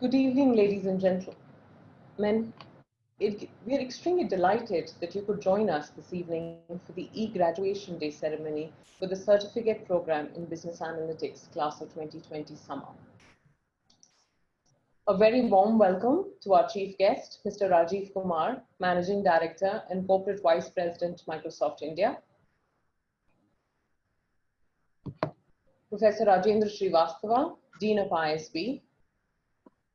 Good evening, ladies and gentlemen. We are extremely delighted that you could join us this evening for the e-graduation day ceremony for the certificate program in Business Analytics class of 2020 summer. A very warm welcome to our chief guest, Mr. Rajiv Kumar, Managing Director and Corporate Vice President, Microsoft India. Professor Rajendra Srivastava, Dean of ISB,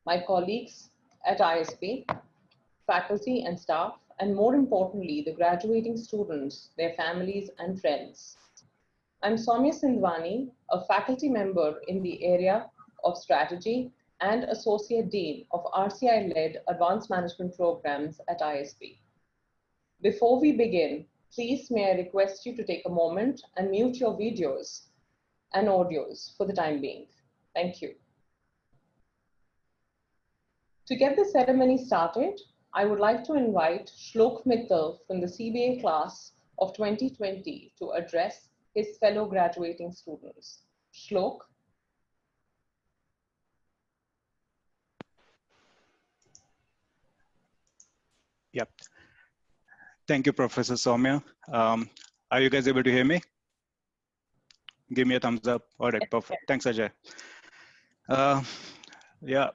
my colleagues at ISB, faculty and staff, and more importantly, the graduating students, their families and friends. I'm Soumya Sindhwani, a faculty member in the area of strategy and Associate Dean of RCI-led Advanced Management Programs at ISB. Before we begin, please may I request you to take a moment and mute your videos and audios for the time being. Thank you. To get the ceremony started, I would like to invite Shlok Mittal from the CBA class of 2020 to address his fellow graduating students. Shlok. Yep. Thank you, Professor Soumya. Are you guys able to hear me? Give me a thumbs up. All right, perfect. Thanks, Ajay. Yeah,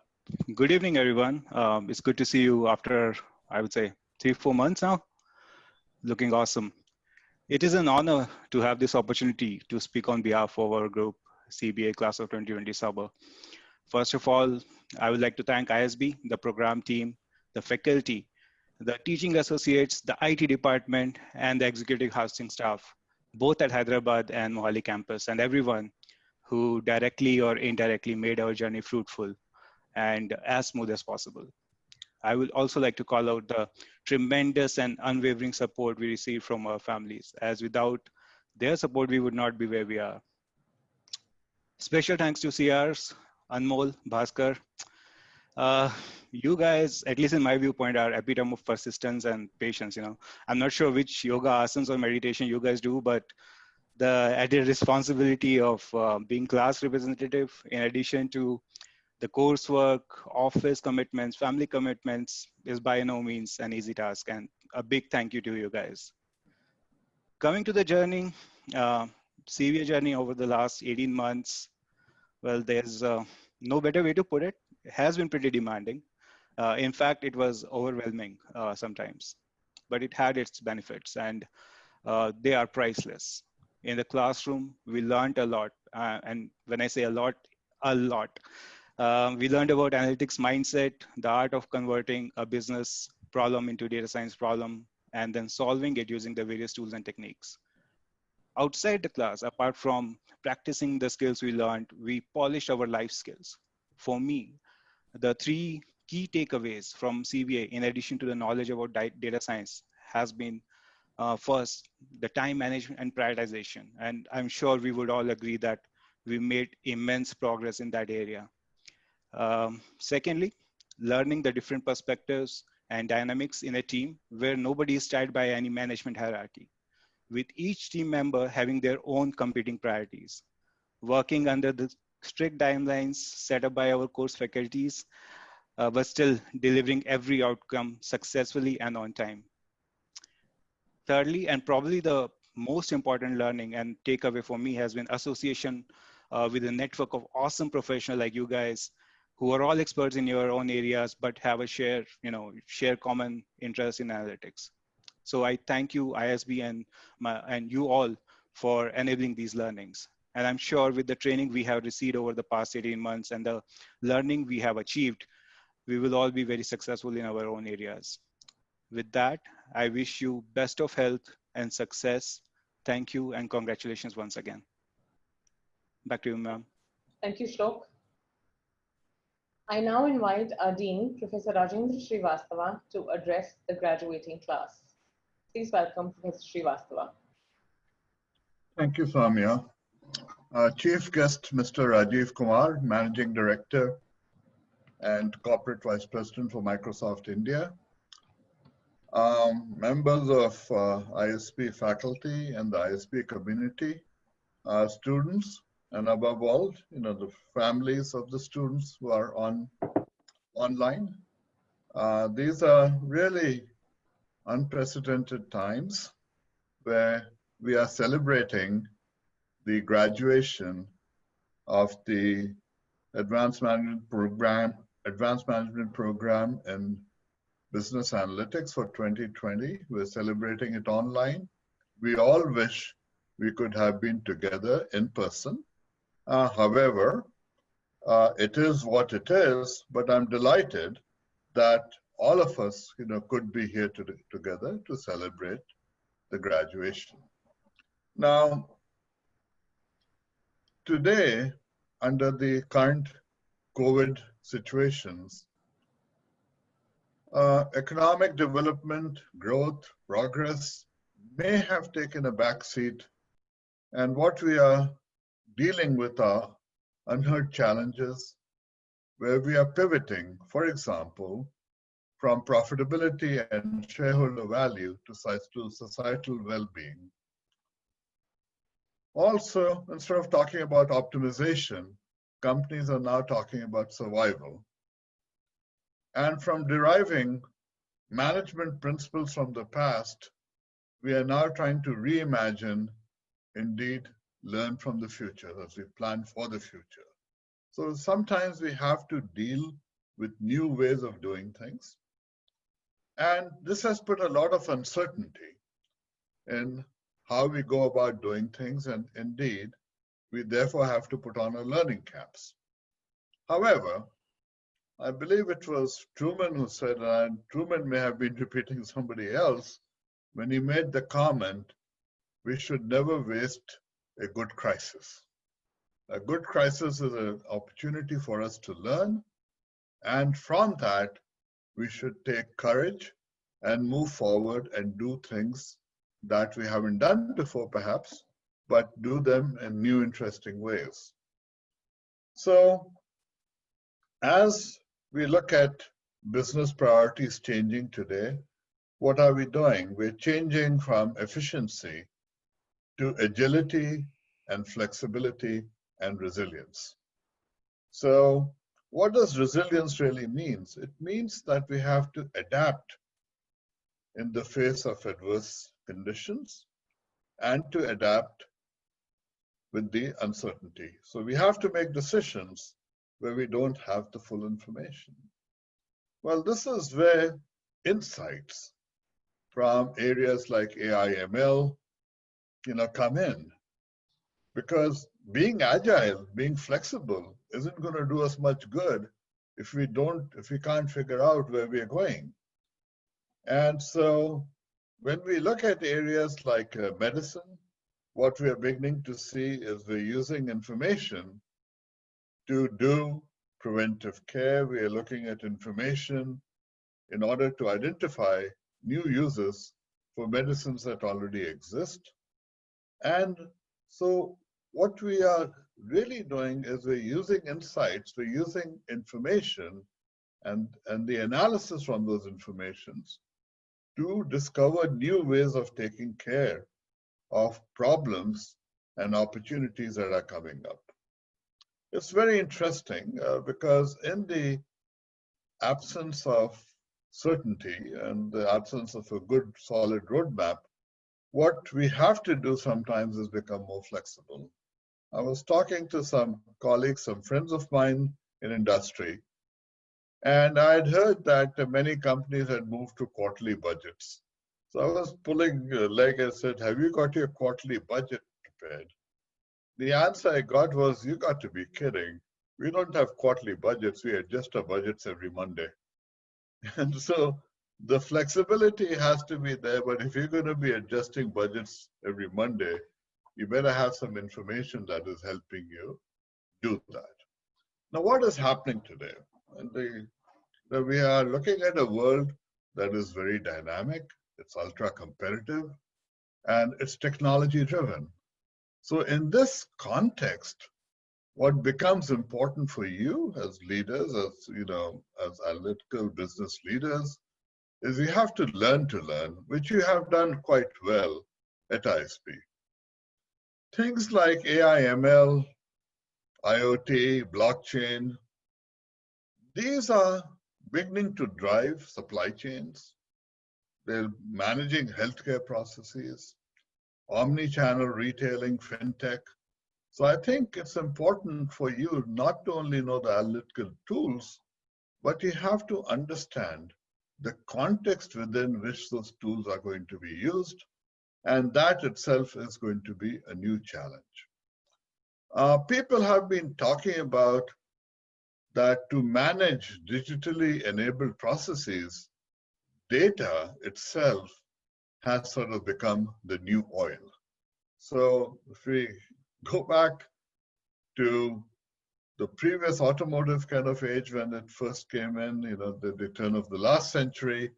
good evening, everyone. It's good to see you after, I would say, 3-4 months now. Looking awesome. It is an honor to have this opportunity to speak on behalf of our group, CBA Class of 2020 Summer. First of all, I would like to thank ISB, the program team, the faculty, the teaching associates, the IT department, and the executive housing staff, both at Hyderabad and Mohali campus, and everyone who directly or indirectly made our journey fruitful and as smooth as possible. I would also like to call out the tremendous and unwavering support we received from our families, as without their support, we would not be where we are. Special thanks to CRs, Anmol, Bhaskar. You guys, at least in my viewpoint, are epitome of persistence and patience. I'm not sure which yoga asanas or meditation you guys do, but the added responsibility of being class representative, in addition to the coursework, office commitments, family commitments, is by no means an easy task, and a big thank you to you guys. Coming to the journey, CBA journey over the last 18 months, well, there's no better way to put it. It has been pretty demanding. In fact, it was overwhelming sometimes, but it had its benefits, and they are priceless. In the classroom, we learned a lot. And when I say a lot. We learned about analytics mindset, the art of converting a business problem into data science problem, and then solving it using the various tools and techniques. Outside the class, apart from practicing the skills we learned, we polished our life skills. For me, the 3 key takeaways from CBA, in addition to the knowledge about data science, has been first, the time management and prioritization. And I'm sure we would all agree that we made immense progress in that area. Secondly, learning the different perspectives and dynamics in a team where nobody is tied by any management hierarchy, with each team member having their own competing priorities, working under the strict timelines set up by our course faculties, but still delivering every outcome successfully and on time. Thirdly, and probably the most important learning and takeaway for me, has been association with a network of awesome professionals like you guys, who are all experts in your own areas, but have a share common interest in analytics. So I thank you, ISB, and you all for enabling these learnings. And I'm sure with the training we have received over the past 18 months and the learning we have achieved, we will all be very successful in our own areas. With that, I wish you best of health and success. Thank you and congratulations once again. Back to you, ma'am. Thank you, Shlok. I now invite our Dean, Professor Rajendra Srivastava, to address the graduating class. Please welcome Professor Srivastava. Thank you, Soumya. Chief guest, Mr. Rajiv Kumar, Managing Director and Corporate Vice President for Microsoft India. Members of ISB faculty and the ISB community, students, and above all, the families of the students who are on online. These are really unprecedented times where we are celebrating the graduation of the Advanced Management Program in Business Analytics for 2020. We're celebrating it online. We all wish we could have been together in person. However, it is what it is, but I'm delighted that all of us, could be here together to celebrate the graduation. Now, today, under the current COVID situations, economic development, growth, progress may have taken a backseat, and what we are dealing with are unheard challenges where we are pivoting, for example, from profitability and shareholder value to societal well-being. Also, instead of talking about optimization, companies are now talking about survival. And from deriving management principles from the past, we are now trying to reimagine, indeed, learn from the future as we plan for the future. So sometimes we have to deal with new ways of doing things. And this has put a lot of uncertainty in how we go about doing things. And indeed, we therefore have to put on our learning caps. However, I believe it was Truman who said, and Truman may have been repeating somebody else, when he made the comment, we should never waste a good crisis. A good crisis is an opportunity for us to learn. And from that, we should take courage and move forward and do things that we haven't done before, perhaps, but do them in new, interesting ways. So, as we look at business priorities changing today, what are we doing? We're changing from efficiency to agility and flexibility and resilience. So, what does resilience really mean? It means that we have to adapt in the face of adverse conditions and to adapt with the uncertainty. So we have to make decisions where we don't have the full information. Well, this is where insights from areas like AI, ML, come in. Because being agile, being flexible isn't going to do us much good if we can't figure out where we're going. And so when we look at areas like medicine, what we are beginning to see is we're using information to do preventive care. We are looking at information in order to identify new uses for medicines that already exist. And so what we are really doing is we're using insights, we're using information and the analysis from those informations to discover new ways of taking care of problems and opportunities that are coming up. It's very interesting because in the absence of certainty and the absence of a good solid roadmap, what we have to do sometimes is become more flexible. I was talking to some colleagues, some friends of mine in industry, and I'd heard that many companies had moved to quarterly budgets. So I was pulling a leg and said, have you got your quarterly budget prepared? The answer I got was, you got to be kidding. We don't have quarterly budgets. We adjust our budgets every Monday. And so the flexibility has to be there. But if you're going to be adjusting budgets every Monday, you better have some information that is helping you do that. Now, what is happening today? We are looking at a world that is very dynamic, it's ultra competitive, and it's technology driven. So in this context, what becomes important for you as leaders, as analytical business leaders, is you have to learn, which you have done quite well at ISP. Things like AI, ML, IoT, blockchain, these are beginning to drive supply chains. They're managing healthcare processes, omni-channel retailing, fintech. So I think it's important for you not to only know the analytical tools, but you have to understand the context within which those tools are going to be used, and that itself is going to be a new challenge. People have been talking about that to manage digitally enabled processes, data itself has sort of become the new oil. So if we go back to the previous automotive kind of age when it first came in, the turn of the last century,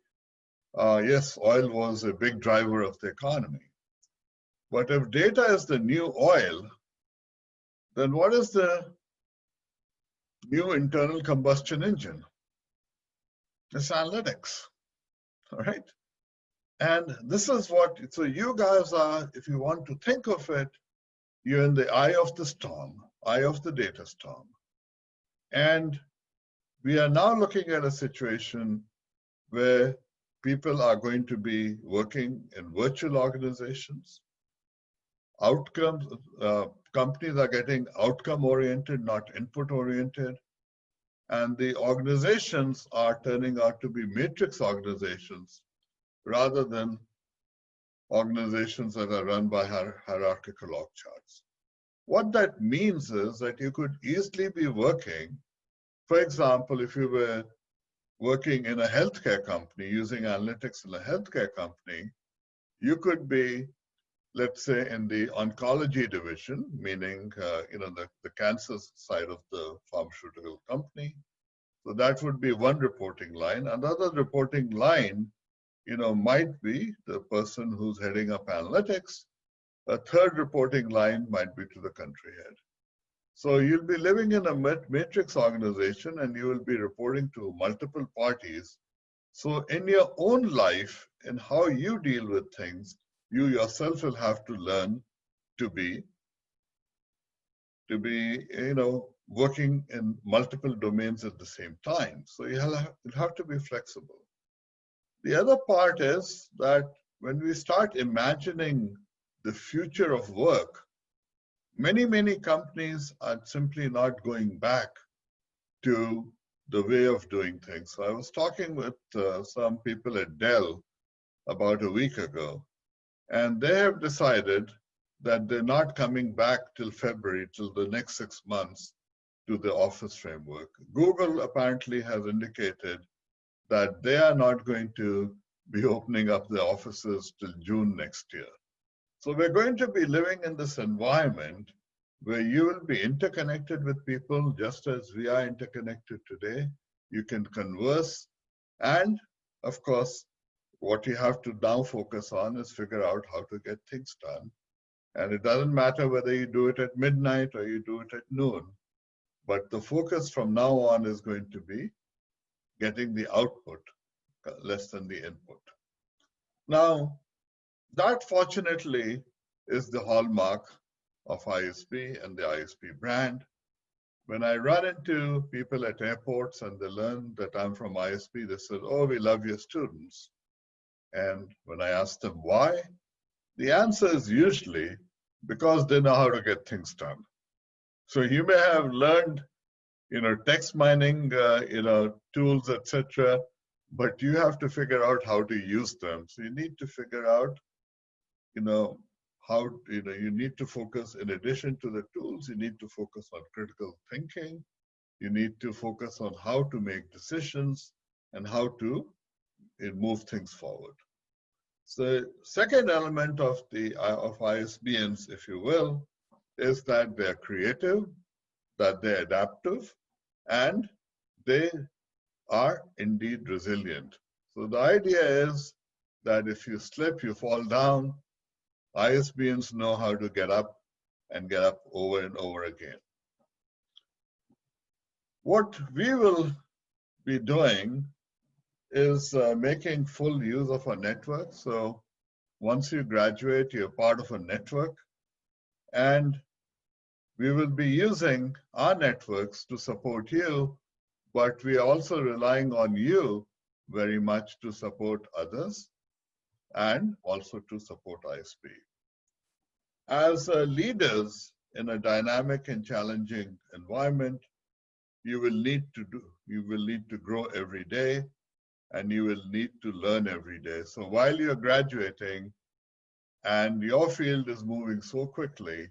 yes, oil was a big driver of the economy. But if data is the new oil, then what is the new internal combustion engine? It's analytics, all right? And this is what, so you guys are, if you want to think of it, you're in the eye of the storm, eye of the data storm. And we are now looking at a situation where people are going to be working in virtual organizations. Outcomes, companies are getting outcome-oriented, not input-oriented. And the organizations are turning out to be matrix organizations rather than organizations that are run by hierarchical org charts. What that means is that you could easily be working, for example, if you were working in a healthcare company, using analytics in a healthcare company, you could be, let's say, in the oncology division, meaning the cancer side of the pharmaceutical company. So that would be one reporting line. Another reporting line, might be the person who's heading up analytics. A third reporting line might be to the country head. So you'll be living in a matrix organization and you will be reporting to multiple parties. So in your own life and how you deal with things, you yourself will have to learn to be working in multiple domains at the same time. So you'll have to be flexible. The other part is that when we start imagining the future of work, many companies are simply not going back to the way of doing things. So I was talking with some people at Dell about a week ago, and they have decided that they're not coming back till February, till the next 6 months, to the Office framework. Google apparently has indicated that they are not going to be opening up the offices till June next year. So we're going to be living in this environment where you will be interconnected with people just as we are interconnected today. You can converse. And of course, what you have to now focus on is figure out how to get things done. And it doesn't matter whether you do it at midnight or you do it at noon. But the focus from now on is going to be getting the output less than the input. Now, that fortunately is the hallmark of ISB and the ISB brand. When I run into people at airports and they learn that I'm from ISB, they say, "Oh, we love your students." And when I ask them why, the answer is usually because they know how to get things done. So you may have learned, text mining, tools, etc., but you have to figure out how to use them. So you need to figure out, how, you need to focus, in addition to the tools, you need to focus on critical thinking. You need to focus on how to make decisions and how to move things forward. So second element of ISBNs, if you will, is that they're creative, that they're adaptive, and they are indeed resilient. So the idea is that if you slip, you fall down, ISBNs know how to get up and get up over and over again. What we will be doing is making full use of our network. So once you graduate, you're part of a network, and we will be using our networks to support you but we are also relying on you very much to support others and also to support ISP. As leaders in a dynamic and challenging environment, you will need to grow every day, and you will need to learn every day. So while you're graduating and your field is moving so quickly,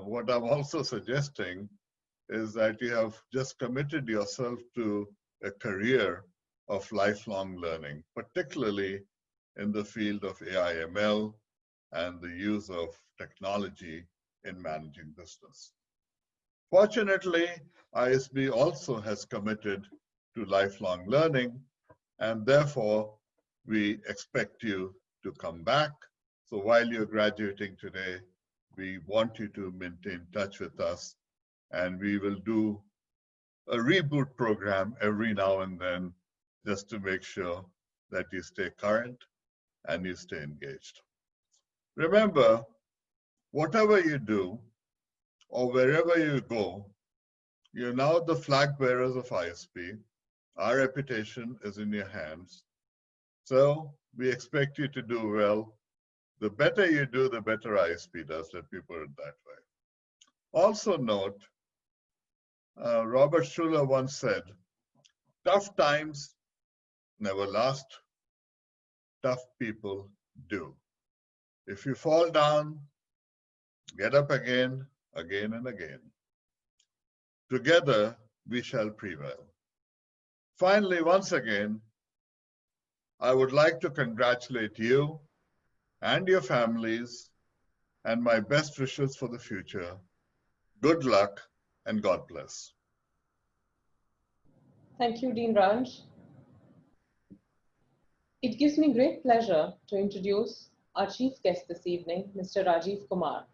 what I'm also suggesting is that you have just committed yourself to a career of lifelong learning, particularly in the field of AI/ML and the use of technology in managing business. Fortunately, ISB also has committed to lifelong learning, and therefore we expect you to come back. So while you're graduating today, we want you to maintain touch with us, and we will do a reboot program every now and then just to make sure that you stay current and you stay engaged. Remember, whatever you do or wherever you go, you're now the flag bearers of ISP. Our reputation is in your hands. So we expect you to do well. The better you do, the better ISP does. Let me put it that way. Also note, Robert Schuller once said, tough times never last, tough people do. If you fall down, get up again, again and again. Together, we shall prevail. Finally, once again, I would like to congratulate you and your families and my best wishes for the future. Good luck and God bless. Thank you, Dean Raj. It gives me great pleasure to introduce our chief guest this evening, Mr. Rajiv Kumar.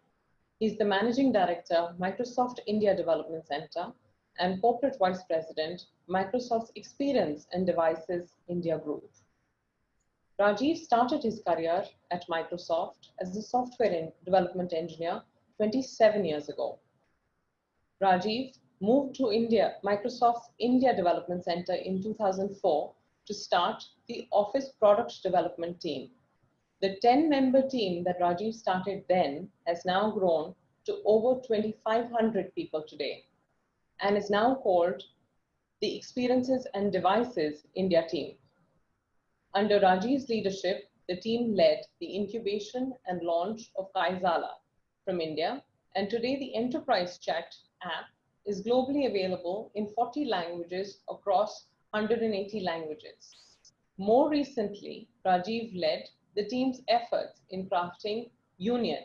He's the Managing Director, Microsoft India Development Center, and Corporate Vice President, Microsoft's Experience and Devices India Group. Rajiv started his career at Microsoft as a software development engineer 27 years ago. Rajiv moved to Microsoft's India Development Center in 2004 to start the Office Product Development team. The 10-member team that Rajiv started then has now grown to over 2,500 people today and is now called the Experiences and Devices India team. Under Rajiv's leadership, the team led the incubation and launch of Kaizala from India, and today the enterprise chat app is globally available in 40 languages across 180 languages. More recently, Rajiv led the team's efforts in crafting Union,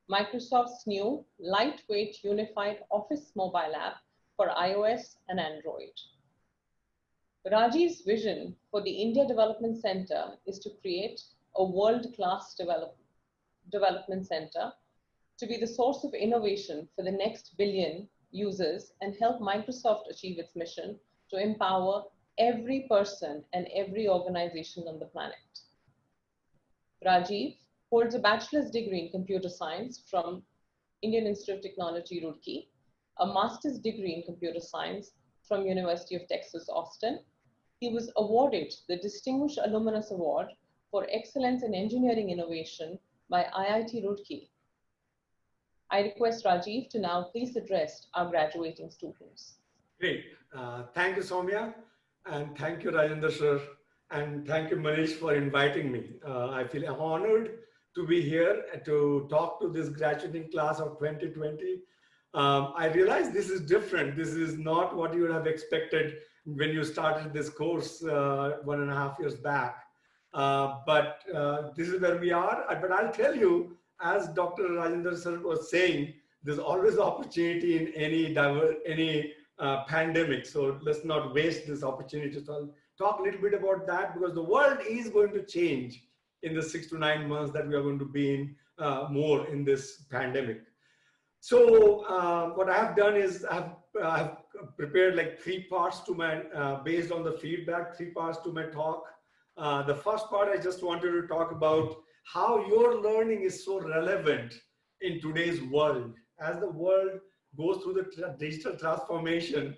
Microsoft's new lightweight unified Office mobile app for iOS and Android. Rajiv's vision for the India Development Center is to create a world-class development center to be the source of innovation for the next billion users and help Microsoft achieve its mission to empower every person and every organization on the planet. Rajiv holds a bachelor's degree in computer science from Indian Institute of Technology, Roorkee, a master's degree in computer science from University of Texas, Austin. He was awarded the Distinguished Alumnus Award for Excellence in Engineering Innovation by IIT Roorkee. I request Rajiv to now please address our graduating students. Great. Thank you, Soumya, and thank you, Rajendra sir, and thank you, Manish, for inviting me. I feel honored to be here and to talk to this graduating class of 2020. I realize this is different. This is not what you would have expected when you started this course 1.5 years back. But this is where we are. But I'll tell you, as Dr. Rajendra sir was saying, there's always opportunity in any pandemic. So let's not waste this opportunity to talk a little bit about that, because the world is going to change in the 6 to 9 months that we are going to be in more in this pandemic. So what I have done is I've prepared like 3 parts to my, based on the feedback, 3 parts to my talk. The first part, I just wanted to talk about how your learning is so relevant in today's world. As the world goes through the digital transformation,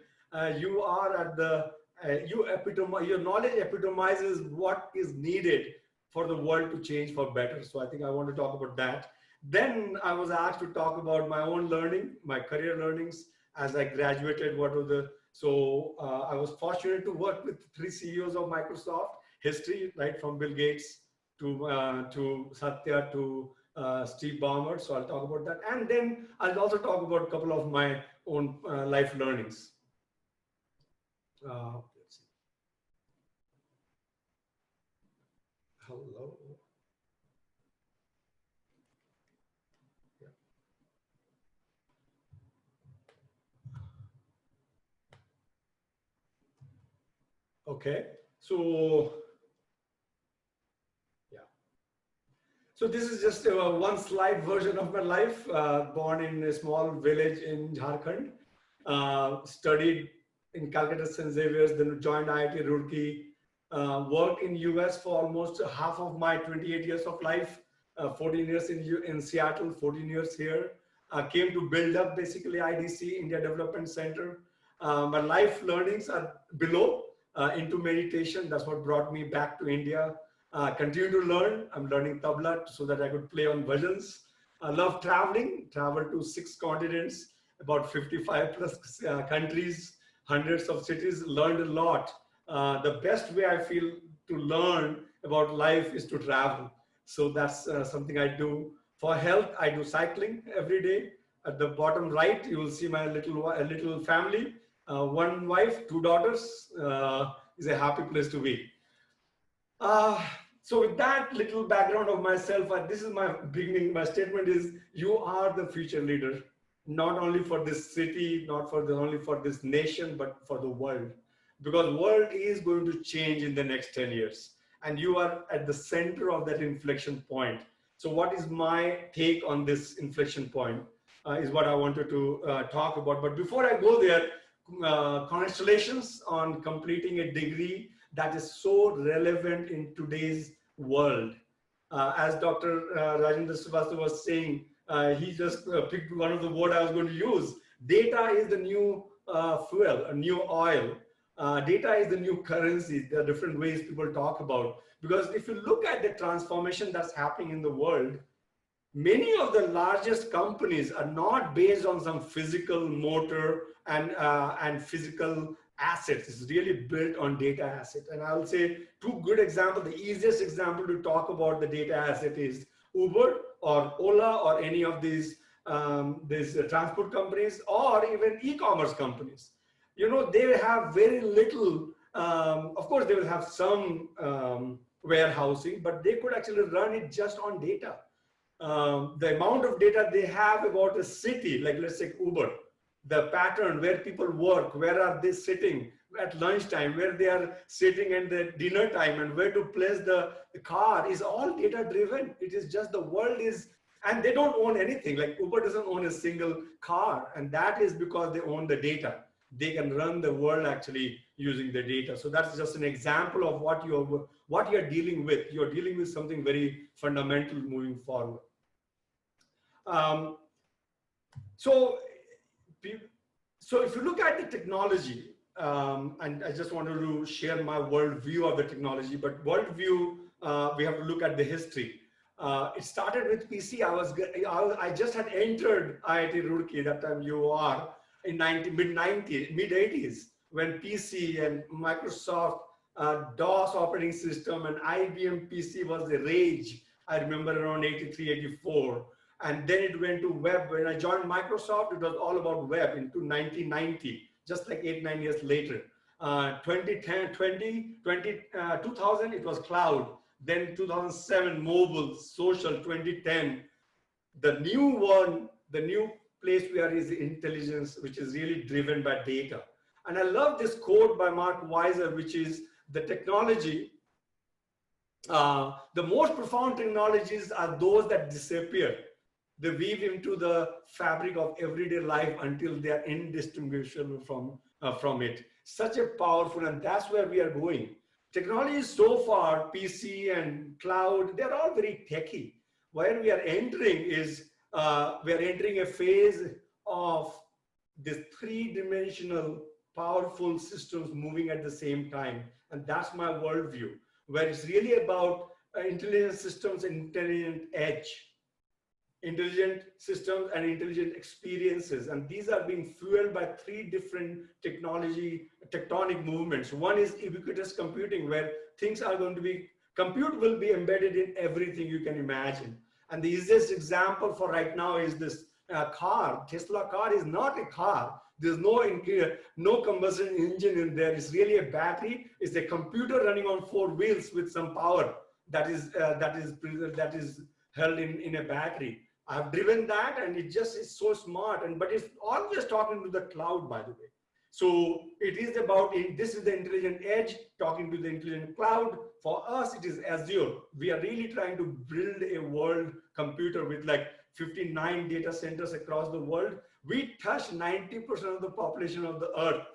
You are at the, your knowledge epitomizes what is needed for the world to change for better. So I think I want to talk about that. Then I was asked to talk about my own learning, my career learnings as I graduated. What were the, so I was fortunate to work with 3 CEOs of Microsoft history, right from Bill Gates to Satya to Steve Ballmer. So I'll talk about that. And then I'll also talk about a couple of my own life learnings. Let's see. Hello. Yeah. Okay. So so this is just a one slide version of my life. Born in a small village in Jharkhand, studied in Calcutta St. Xavier's, then joined IIT Roorkee, worked in US for almost half of my 28 years of life, 14 years in Seattle, 14 years here. Came to build up basically IDC, India Development Center. My life learnings are below, into meditation. That's what brought me back to India. Continue to learn. I'm learning tabla so that I could play on bhajans. I love traveling, traveled to 6 continents, about 55 plus countries, hundreds of cities, learned a lot. The best way I feel to learn about life is to travel. So that's something I do. For health, I do cycling every day. At the bottom right, you will see my little family, 1 wife, 2 daughters. Is a happy place to be. So with that little background of myself, this is my beginning. My statement is, you are the future leader, not only for this city, not for only for this nation, but for the world. Because the world is going to change in the next 10 years. And you are at the center of that inflection point. So what is my take on this inflection point is what I wanted to talk about. But before I go there, congratulations on completing a degree that is so relevant in today's world. As Dr. Rajendra Srivastava was saying, he just picked one of the words I was going to use. Data is the new fuel, a new oil. Data is the new currency. There are different ways people talk about. Because if you look at the transformation that's happening in the world, many of the largest companies are not based on some physical motor and physical assets. It's really built on data asset. And I'll say 2 good examples. The easiest example to talk about the data asset is Uber or Ola or any of these transport companies or even e-commerce companies. You know, they have very little, of course, they will have some warehousing, but they could actually run it just on data. The amount of data they have about a city, like let's say Uber, the pattern where people work, where are they sitting at lunchtime, where they are sitting at the dinner time, and where to place the car is all data driven. It is just the world is, and they don't own anything. Like Uber doesn't own a single car, and that is because they own the data. They can run the world actually using the data. So that's just an example of what you're dealing with. You're dealing with something very fundamental moving forward. So if you look at the technology, and I just wanted to share my worldview of the technology, but worldview, we have to look at the history. It started with PC. I just had entered IIT Roorkee, that time you are, in mid-80s, when PC and Microsoft DOS operating system and IBM PC was the rage. I remember around 83, 84. And then it went to web. When I joined Microsoft, it was all about web into 1990, just like 8-9 years later. 2000, it was cloud. Then 2007, mobile, social, 2010. The new one, the new place we are is intelligence, which is really driven by data. And I love this quote by Mark Weiser, which is the technology, the most profound technologies are those that disappear. They weave into the fabric of everyday life until they are indistinguishable from it. Such a powerful, and that's where we are going. Technology is so far, PC and cloud, they're all very techy. Where we are entering is, we are entering a phase of this 3-dimensional powerful systems moving at the same time. And that's my worldview, where it's really about intelligent systems and intelligent edge, intelligent systems and intelligent experiences. And these are being fueled by three different tectonic movements. One is ubiquitous computing, where things are going to be, compute will be embedded in everything you can imagine. And the easiest example for right now is this car. Tesla car is not a car. There's no combustion engine in there. It's really a battery. It's a computer running on 4 wheels with some power that is held in a battery. I've driven that, and it just is so smart. But it's always talking to the cloud, by the way. So it is about, this is the intelligent edge talking to the intelligent cloud. For us, it is Azure. We are really trying to build a world computer with like 59 data centers across the world. We touch 90% of the population of the earth,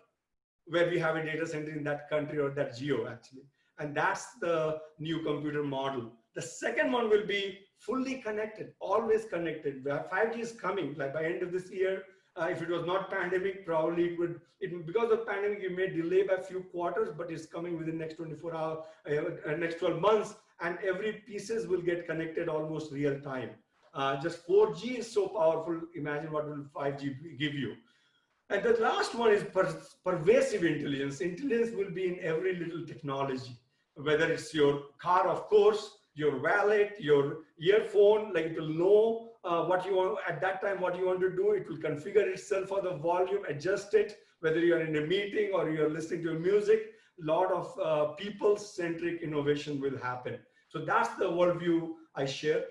where we have a data center in that country or that geo, actually. And that's the new computer model. The second one will be fully connected, always connected. 5G is coming, like by end of this year. If it was not pandemic, probably it would, because of pandemic, it may delay by a few quarters, but it's coming within the next 24 hours, next 12 months, and every pieces will get connected almost real time. Just 4G is so powerful. Imagine what will 5G give you. And the last one is pervasive intelligence. Intelligence will be in every little technology, whether it's your car, of course, your wallet, your earphone, like it will know what you want at that time, what you want to do. It will configure itself for the volume, adjust it, whether you're in a meeting or you're listening to music. A lot of people-centric innovation will happen. So that's the worldview I share.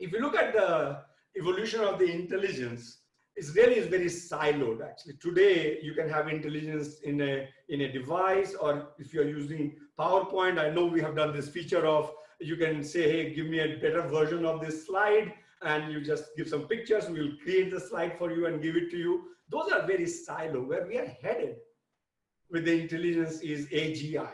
If you look at the evolution of the intelligence, it really is very siloed, actually. Today, you can have intelligence in a device, or if you're using PowerPoint, I know we have done this feature of, you can say, hey, give me a better version of this slide, and you just give some pictures, we'll create the slide for you and give it to you. Those are very siloed. Where we are headed with the intelligence is AGI,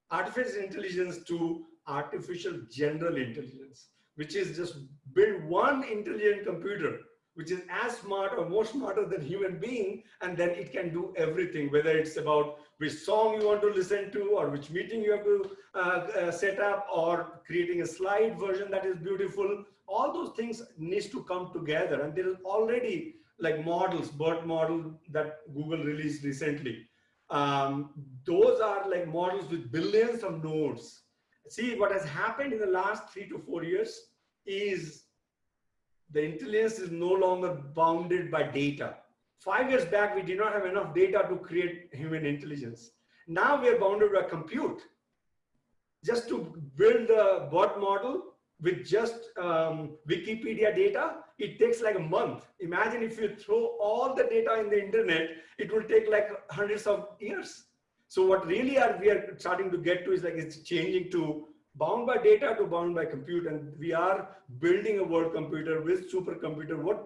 artificial intelligence to artificial general intelligence, which is just build one intelligent computer, which is as smart or more smarter than human being, and then it can do everything, whether it's about which song you want to listen to, or which meeting you have to set up, or creating a slide version that is beautiful. All those things needs to come together. And there is already like models, BERT model that Google released recently. Those are like models with billions of nodes. See, what has happened in the last 3 to 4 years is the intelligence is no longer bounded by data. 5 years back, we did not have enough data to create human intelligence. Now we are bounded by compute. Just to build a BERT model with just Wikipedia data, it takes like a month. Imagine if you throw all the data in the internet, it will take like hundreds of years. So what really we are starting to get to is like it's changing to bound by data to bound by compute, and we are building a world computer with supercomputer.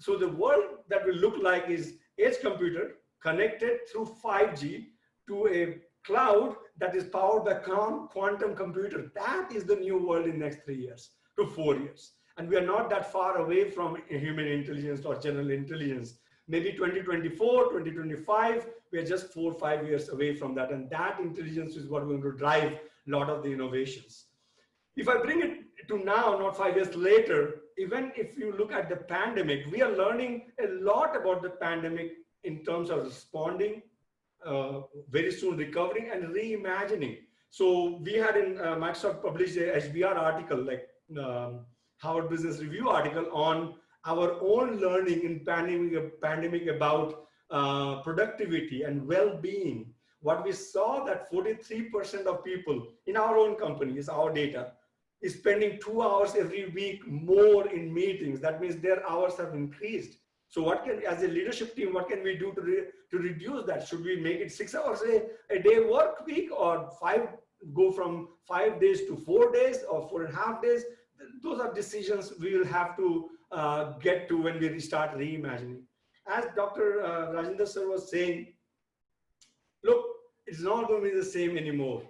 So the world that will look like is edge computer connected through 5G to a cloud that is powered by quantum computer. That is the new world in the next 3 years to 4 years. And we are not that far away from human intelligence or general intelligence. Maybe 2024, 2025, we are just 4 or 5 years away from that. And that intelligence is what is going to drive a lot of the innovations. If I bring it to now, not 5 years later, even if you look at the pandemic, we are learning a lot about the pandemic in terms of responding, very soon recovering and reimagining. So we had in Microsoft published a HBR article, like Harvard Business Review article on our own learning in pandemic about productivity and well-being. What we saw that 43% of people in our own company, is our data, is spending 2 hours every week more in meetings. That means their hours have increased. So what can, as a leadership team, what can we do to reduce that? Should we make it 6 hours a day work week, or go from 5 days to 4 days or 4.5 days? Those are decisions we will have to get to when we start reimagining. As Dr. Rajendra sir was saying, look, it's not going to be the same anymore.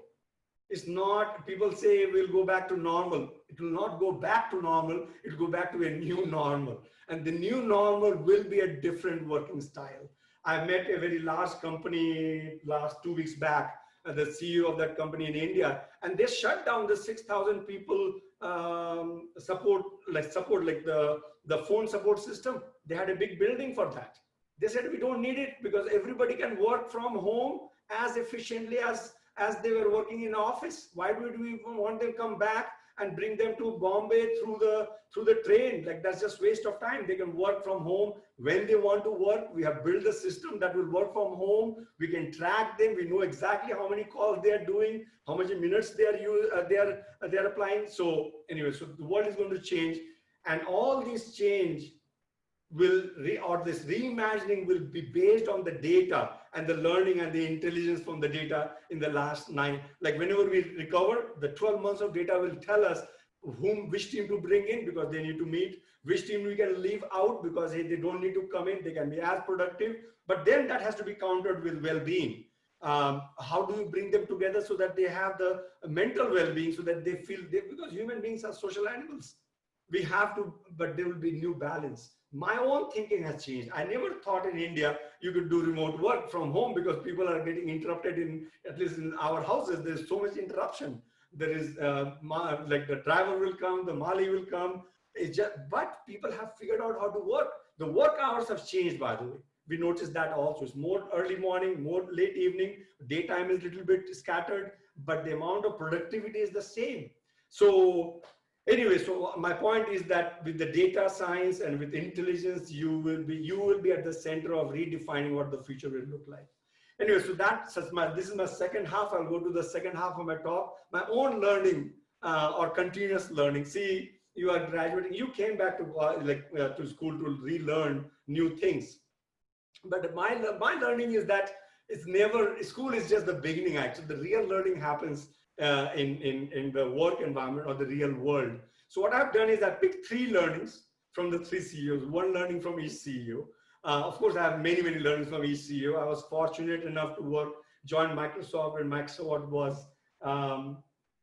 It's not, people say we'll go back to normal. It will not go back to normal. It will go back to a new normal. And the new normal will be a different working style. I met a very large company last 2 weeks back, the CEO of that company in India, and they shut down the 6,000 people support like the phone support system. They had a big building for that. They said, we don't need it because everybody can work from home as efficiently as they were working in office. Why would we want them to come back and bring them to Bombay through the train? Like, that's just waste of time. They can work from home when they want to work. We have built a system that will work from home. We can track them. We know exactly how many calls they are doing, how many minutes they are applying. So anyway, so the world is going to change, and all these change this reimagining will be based on the data and the learning and the intelligence from the data in the last 9. Like, whenever we recover, the 12 months of data will tell us which team to bring in because they need to meet, which team we can leave out because hey, they don't need to come in, they can be as productive. But then that has to be countered with well-being. How do you bring them together so that they have the mental well-being, so that they feel, because human beings are social animals. We have to, but there will be new balance. My own thinking has changed. I never thought in India you could do remote work from home because people are getting interrupted at least in our houses. There's so much interruption. There is like the driver will come, the Mali will come. But people have figured out how to work. The work hours have changed, by the way. We noticed that also. It's more early morning, more late evening. Daytime is a little bit scattered, but the amount of productivity is the same. So anyway, so my point is that with the data science and with intelligence, you will be at the center of redefining what the future will look like. Anyway, so this is my second half. I'll go to the second half of my talk. My own learning or continuous learning. See, you are graduating. You came back to school to relearn new things. But my learning is that school is just the beginning. Actually, the real learning happens in the work environment or the real world. So what I've done is I picked 3 learnings from the 3 CEOs, 1 learning from each CEO. Of course, I have many learnings from each CEO. I was fortunate enough to join Microsoft, and Microsoft was,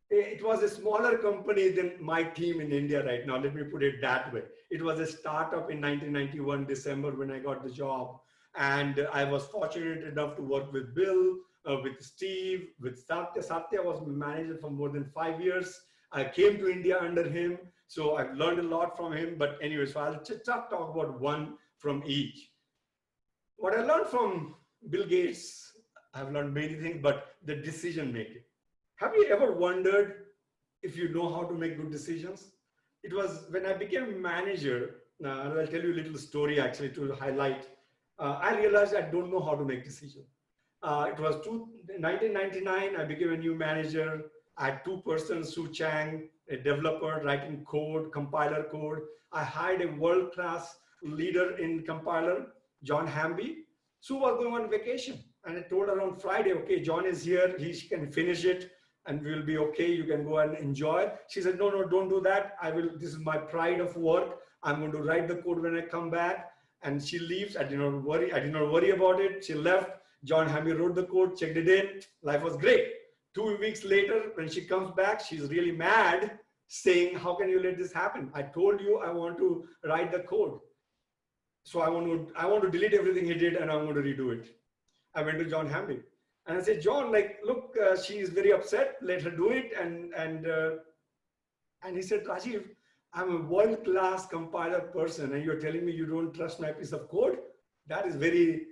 it was a smaller company than my team in India right now. Let me put it that way. It was a startup in 1991, December, when I got the job. And I was fortunate enough to work with Bill, with Steve, with Satya. Satya was my manager for more than 5 years. I came to India under him, so I've learned a lot from him. But anyway, so I'll just talk about 1 from each. What I learned from Bill Gates, I've learned many things, but the decision making. Have you ever wondered if you know how to make good decisions? It was when I became manager, I'll tell you a little story actually to highlight. I realized I don't know how to make decisions. It was 1999, I became a new manager. I had 2 persons, Sue Chang, a developer writing code, compiler code. I hired a world-class leader in compiler, John Hamby. Sue was going on vacation, and I told her on Friday, okay, John is here, he can finish it, and we'll be okay, you can go and enjoy. She said, no, don't do that. This is my pride of work. I'm going to write the code when I come back. And she leaves. I did not worry about it. She left. John Hamby wrote the code, checked it in. Life was great. 2 weeks later, when she comes back, she's really mad, saying, how can you let this happen? I told you I want to write the code. So I want to delete everything he did, and I want to redo it. I went to John Hamby. And I said, John, look, she is very upset. Let her do it. And he said, Rajiv, I'm a world-class compiler person, and you're telling me you don't trust my piece of code? That is very,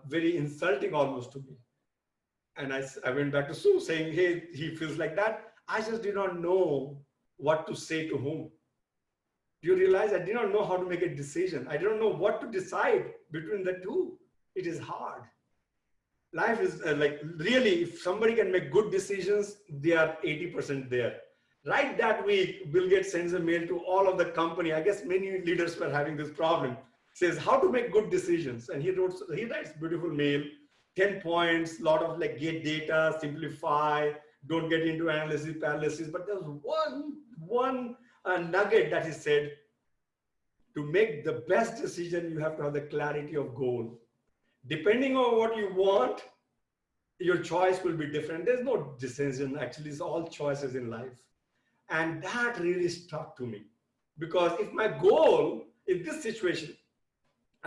very insulting almost to me. And I went back to Sue saying, hey, he feels like that. I just did not know what to say to whom. Do you realize I did not know how to make a decision? I didn't know what to decide between the 2. It is hard. Life is really, if somebody can make good decisions, they are 80% there. Right that week, Bill Gates sends a mail to all of the company. I guess many leaders were having this problem. Says how to make good decisions. And he writes beautiful mail, 10 points, lot of get data, simplify, don't get into analysis, paralysis. But there's one nugget that he said, to make the best decision, you have to have the clarity of goal. Depending on what you want, your choice will be different. There's no decision, actually, it's all choices in life. And that really stuck to me, because if my goal in this situation,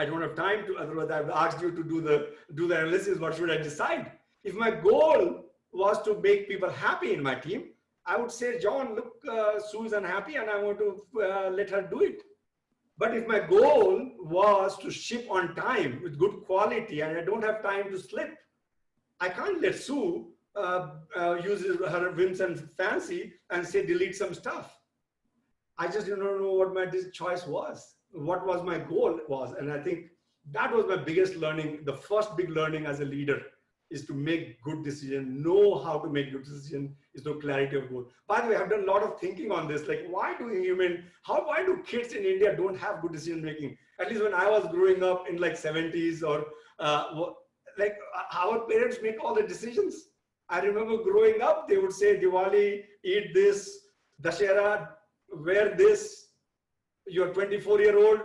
I don't have time to, otherwise I've asked you to do the analysis, what should I decide? If my goal was to make people happy in my team, I would say, John, look, Sue is unhappy and I want to let her do it. But if my goal was to ship on time with good quality and I don't have time to slip, I can't let Sue use her whims and fancy and say delete some stuff. I just didn't know what my choice was, what was my goal was. And I think that was my biggest learning. The first big learning as a leader is to make good decisions, know how to make good decisions, is no clarity of goal. By the way, I've done a lot of thinking on this, like why do kids in India don't have good decision making? At least when I was growing up in like 70s or like our parents make all the decisions. I remember growing up, they would say Diwali, eat this, Dashera, wear this, you're 24-year-old,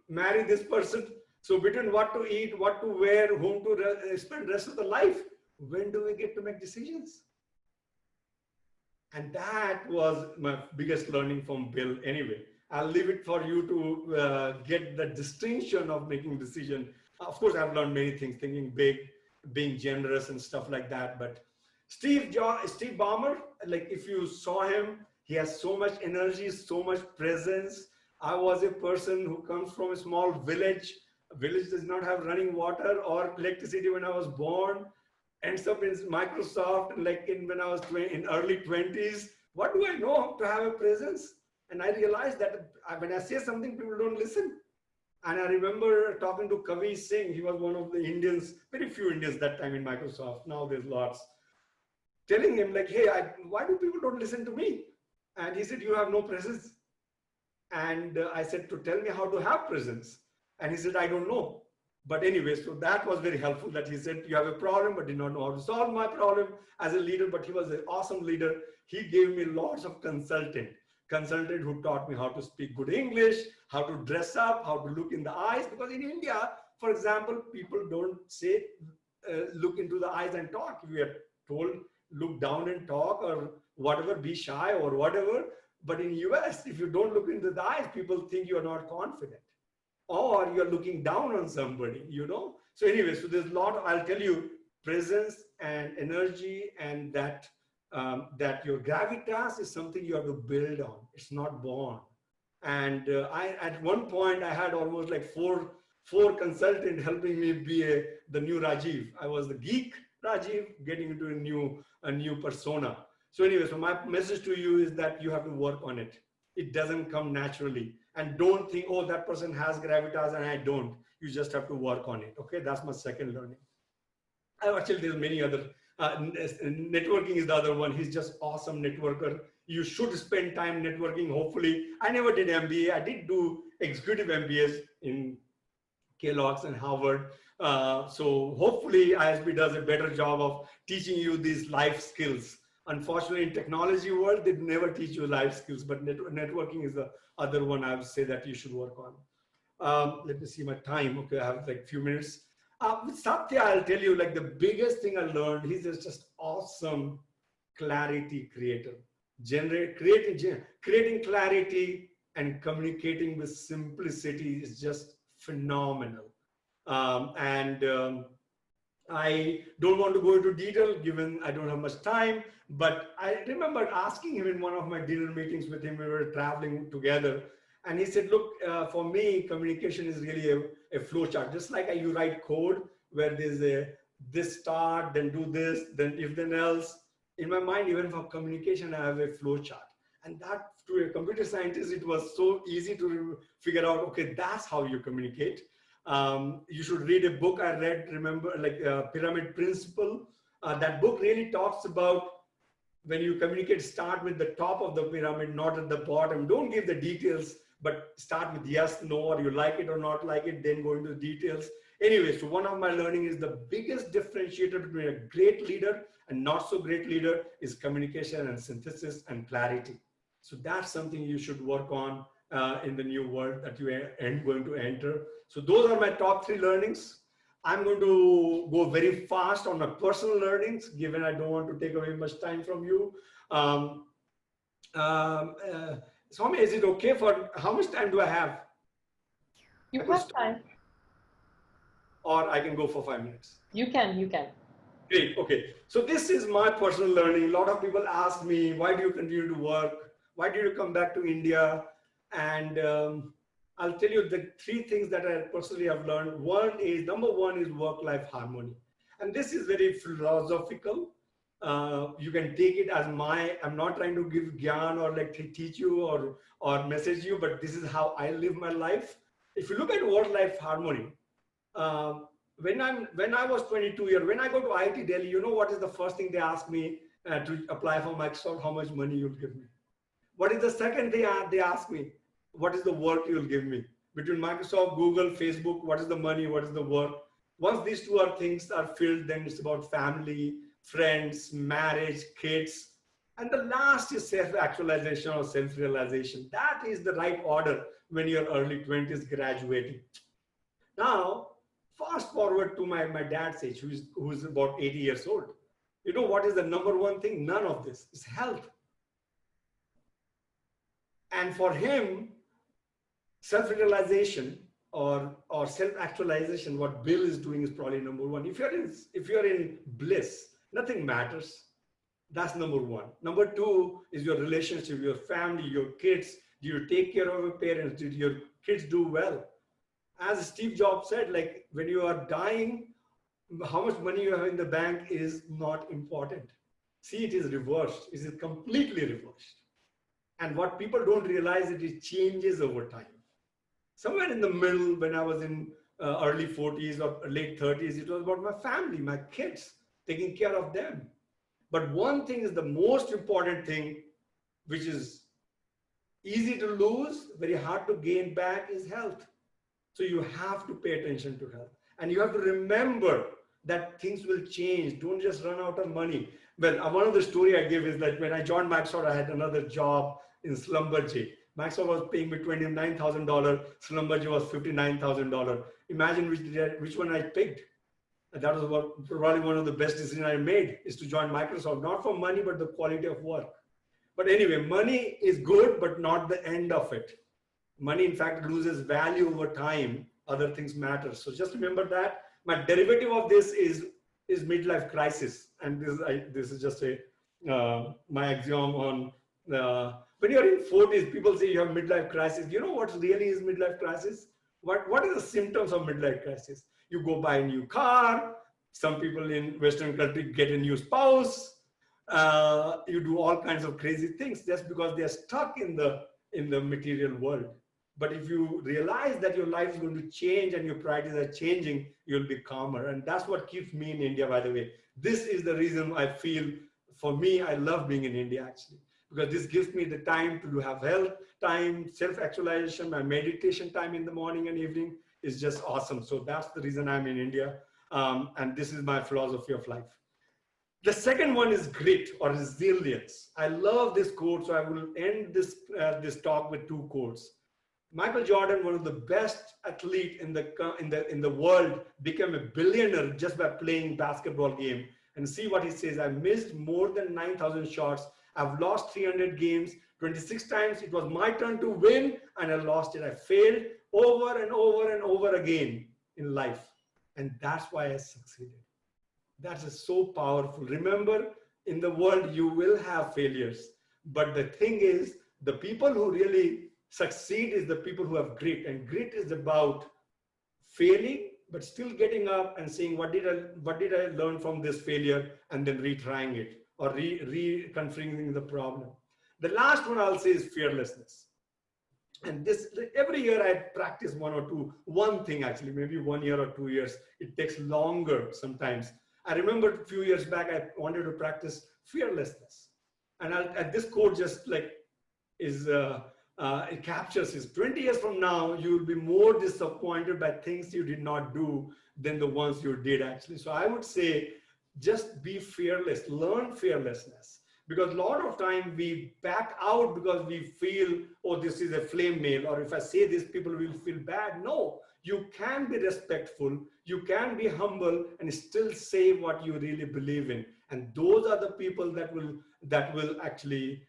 marry this person. So between what to eat, what to wear, whom to spend the rest of the life, when do we get to make decisions? And that was my biggest learning from Bill anyway. I'll leave it for you to get the distinction of making decision. Of course, I've learned many things, thinking big, being generous and stuff like that. But Steve Ballmer, like if you saw him, he has so much energy, so much presence. I was a person who comes from a small village. A village does not have running water or electricity when I was born. Ends up in Microsoft, like when I was in early 20s. What do I know to have a presence? And I realized that when I say something, people don't listen. And I remember talking to Kavi Singh. He was one of the Indians, very few Indians that time in Microsoft. Now there's lots. Telling him like, hey, why do people don't listen to me? And he said, you have no presence. And I said, to tell me how to have presence. And he said, I don't know. But anyway, so that was very helpful that he said, you have a problem, but did not know how to solve my problem as a leader. But he was an awesome leader. He gave me lots of consultant who taught me how to speak good English, how to dress up, how to look in the eyes. Because in India, for example, people don't say, look into the eyes and talk. We are told, look down and talk or whatever, be shy or whatever. But in US, if you don't look into the eyes, people think you are not confident or you're looking down on somebody, you know? So anyway, so there's a lot, I'll tell you, presence and energy and that your gravitas is something you have to build on. It's not born. And at one point I had almost like four consultants helping me be the new Rajiv. I was the geek Rajiv getting into a new persona. So anyway, so my message to you is that you have to work on it. It doesn't come naturally. And don't think, oh, that person has gravitas and I don't. You just have to work on it. Okay, that's my second learning. Actually, there's many other. Networking is the other one. He's just awesome networker. You should spend time networking, hopefully. I never did MBA. I did do executive MBAs in Kellogg's and Harvard. So hopefully ISB does a better job of teaching you these life skills. Unfortunately, in technology world, they never teach you life skills, but networking is the other one I would say that you should work on. Let me see my time. Okay, I have like a few minutes. With Satya, I'll tell you, like the biggest thing I learned, he's just awesome clarity creator. Creating clarity and communicating with simplicity is just phenomenal. I don't want to go into detail given I don't have much time, but I remember asking him in one of my dinner meetings with him, we were traveling together. And he said, look, for me, communication is really a flow chart. Just like you write code where there's this start, then do this, then if then else. In my mind, even for communication, I have a flow chart. And that to a computer scientist, it was so easy to figure out, okay, that's how you communicate. You should read a book I read, remember, like Pyramid Principle. That book really talks about when you communicate, start with the top of the pyramid, not at the bottom. Don't give the details, but start with yes, no, or you like it or not like it, then go into the details. Anyway, so one of my learning is the biggest differentiator between a great leader and not so great leader is communication and synthesis and clarity. So that's something you should work on in the new world that you are going to enter. So those are my top 3 learnings. I'm going to go very fast on my personal learnings, given I don't want to take away much time from you. Swami, is it okay for, how much time do I have? You have time. or I can go for 5 minutes? You can. Great. Okay. So this is my personal learning. A lot of people ask me, why do you continue to work? Why did you come back to India? And I'll tell you the 3 things that I personally have learned. Number one is work-life harmony. And this is very philosophical. You can take it as I'm not trying to give gyan or like teach you or message you, but this is how I live my life. If you look at work-life harmony, when I was 22 years, when I go to IIT Delhi, you know what is the first thing they ask me to apply for Microsoft? How much money you'll give me? What is the second thing they ask me? What is the work you'll give me? Between Microsoft, Google, Facebook, what is the money? What is the work? Once these 2 things are filled, then it's about family, friends, marriage, kids. And the last is self-actualization or self-realization. That is the right order when you're early 20s graduating. Now, fast forward to my dad's age, who's about 80 years old. You know what is the number one thing? None of this is health. And for him, self-realization or self-actualization, what Bill is doing is probably number one. If you're in bliss, nothing matters. That's number one. Number two is your relationship, your family, your kids. Do you take care of your parents? Did your kids do well? As Steve Jobs said, like when you are dying, how much money you have in the bank is not important. See, it is reversed. It is completely reversed. And what people don't realize is it changes over time. Somewhere in the middle, when I was in early 40s or late 30s, it was about my family, my kids, taking care of them. But one thing is the most important thing, which is easy to lose, very hard to gain back, is health. So you have to pay attention to health. And you have to remember that things will change. Don't just run out of money. Well, one of the story I give is that when I joined Microsoft, I had another job in Schlumberger. Microsoft was paying me $29,000. Schlumberger was $59,000. Imagine which one I picked. And that was probably one of the best decisions I made, is to join Microsoft, not for money, but the quality of work. But anyway, money is good, but not the end of it. Money, in fact, loses value over time. Other things matter. So just remember that. My derivative of this is midlife crisis. And this is just my axiom on when you're in 40s, people say you have midlife crisis. You know what really is midlife crisis? What are the symptoms of midlife crisis? You go buy a new car. Some people in Western country get a new spouse. You do all kinds of crazy things just because they are stuck in the material world. But if you realize that your life is going to change and your priorities are changing, you'll be calmer. And that's what keeps me in India, by the way. This is the reason I feel, for me, I love being in India, actually. Because this gives me the time to have health time, self-actualization, my meditation time in the morning and evening is just awesome. So that's the reason I'm in India. And this is my philosophy of life. The second one is grit or resilience. I love this quote, so I will end this talk with 2 quotes. Michael Jordan, one of the best athlete in the world, became a billionaire just by playing basketball game. And see what he says: I missed more than 9,000 shots. I've lost 300 games, 26 times. It was my turn to win, and I lost it. I failed over and over and over again in life. And that's why I succeeded. That is so powerful. Remember, in the world, you will have failures. But the thing is, the people who really succeed is the people who have grit. And grit is about failing, but still getting up and saying, what did I learn from this failure? And then retrying it or reconfiguring the problem. The last one I'll say is fearlessness. And this, every year I practice one thing actually, maybe 1 year or 2 years. It takes longer sometimes. I remember a few years back, I wanted to practice fearlessness. And this quote just like is, it captures this. 20 years from now, you will be more disappointed by things you did not do than the ones you did actually. So I would say, just be fearless, learn fearlessness. Because a lot of time we back out because we feel, oh, this is a flame mail, or if I say this, people will feel bad. No, you can be respectful, you can be humble, and still say what you really believe in. And those are the people that will actually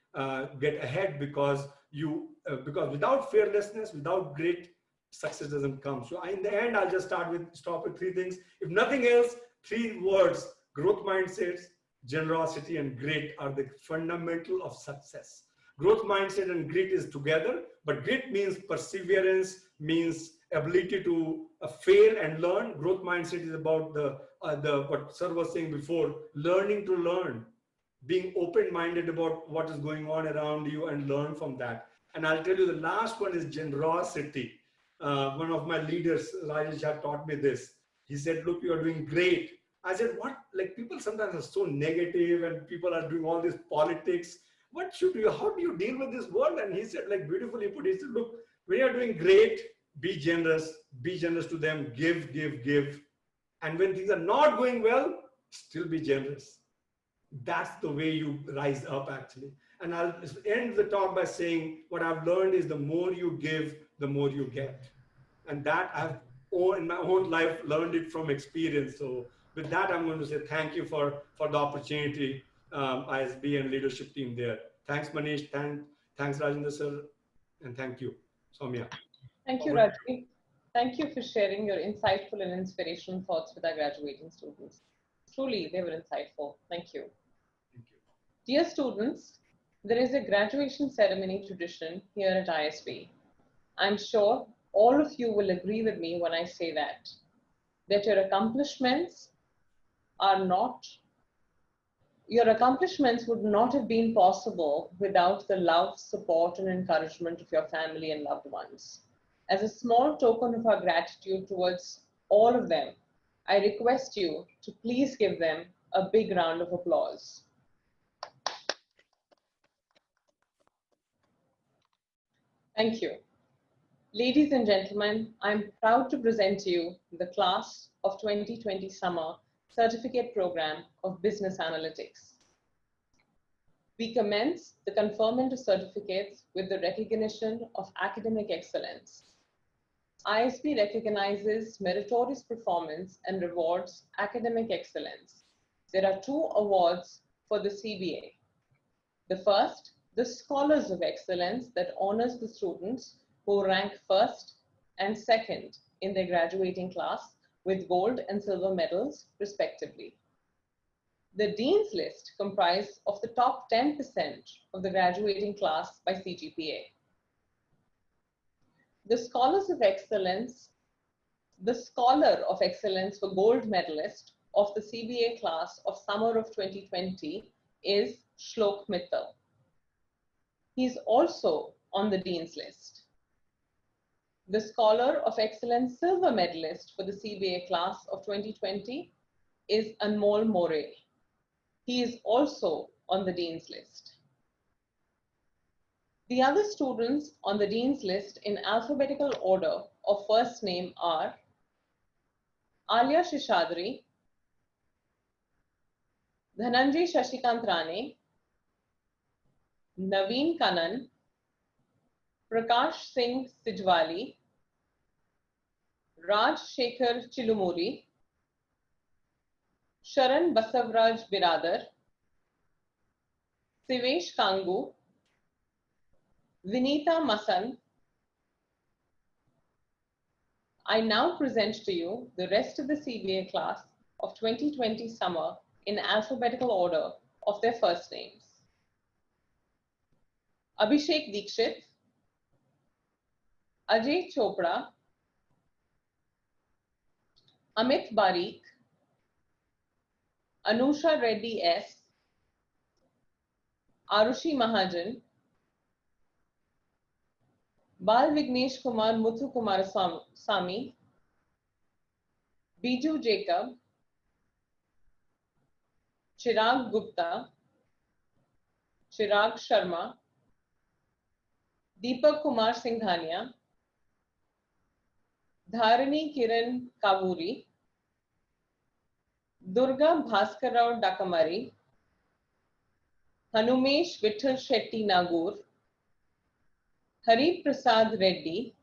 get ahead, because without fearlessness, without grit, success doesn't come. So in the end, I'll just stop with three things. If nothing else, three words: growth mindsets, generosity, and grit are the fundamental of success. Growth mindset and grit is together, but grit means perseverance, means ability to fail and learn. Growth mindset is about the what Sir was saying before, learning to learn, being open-minded about what is going on around you and learn from that. And I'll tell you, the last one is generosity. One of my leaders, Rajesh, had taught me this. He said, look, you are doing great. I said, what? Like, people sometimes are so negative and people are doing all this politics. What should you, how do you deal with this world? And he said, like, beautifully put, he said, look, when you're doing great, be generous to them, give. And when things are not going well, still be generous. That's the way you rise up, actually. And I'll end the talk by saying, what I've learned is the more you give, the more you get. And that I've, in my own life, learned it from experience. So with that, I'm going to say thank you for the opportunity, ISB and leadership team there. Thanks, Manish. Thanks, Rajendra sir. And thank you, Soumya. Thank you, Rajiv. Thank you for sharing your insightful and inspirational thoughts with our graduating students. Truly, they were insightful. Thank you. Thank you. Dear students, there is a graduation ceremony tradition here at ISB. I'm sure all of you will agree with me when I say that your accomplishments would not have been possible without the love, support, and encouragement of your family and loved ones. As a small token of our gratitude towards all of them, I request you to please give them a big round of applause. Thank you. Ladies and gentlemen, I'm proud to present to you the Class of 2020 Summer Certificate Program of Business Analytics. We commence the conferment of certificates with the recognition of academic excellence. ISB recognizes meritorious performance and rewards academic excellence. There are 2 awards for the CBA. The first, the Scholars of Excellence, that honors the students who rank first and second in their graduating class with gold and silver medals, respectively. The Dean's List comprised of the top 10% of the graduating class by CGPA. The Scholars of Excellence, the Scholar of Excellence for Gold Medalist of the CBA class of summer of 2020 is Shlok Mittal. He is also on the Dean's List. The Scholar of Excellence Silver Medalist for the CBA class of 2020 is Anmol More. He is also on the Dean's List. The other students on the Dean's List in alphabetical order of first name are Alia Shishadri, Dhananjay Shashikant Rane, Naveen Kanan, Prakash Singh Sijwali, Raj Shekhar Chilumuri, Sharan Basavraj Biradar, Sivesh Kangu, Vinita Masan. I now present to you the rest of the CBA class of 2020 summer in alphabetical order of their first names. Abhishek Dikshit, Ajay Chopra, Amit Barik, Anusha Reddy S, Arushi Mahajan, Bal Vignesh Kumar Muthu Kumar Sami, Biju Jacob, Chirag Gupta, Chirag Sharma, Deepak Kumar Singhania, Dharani Kiran Kavuri, Durga Bhaskarrao Dakamari, Hanumesh Vitthal Shetty Nagur, Hari Prasad Reddy,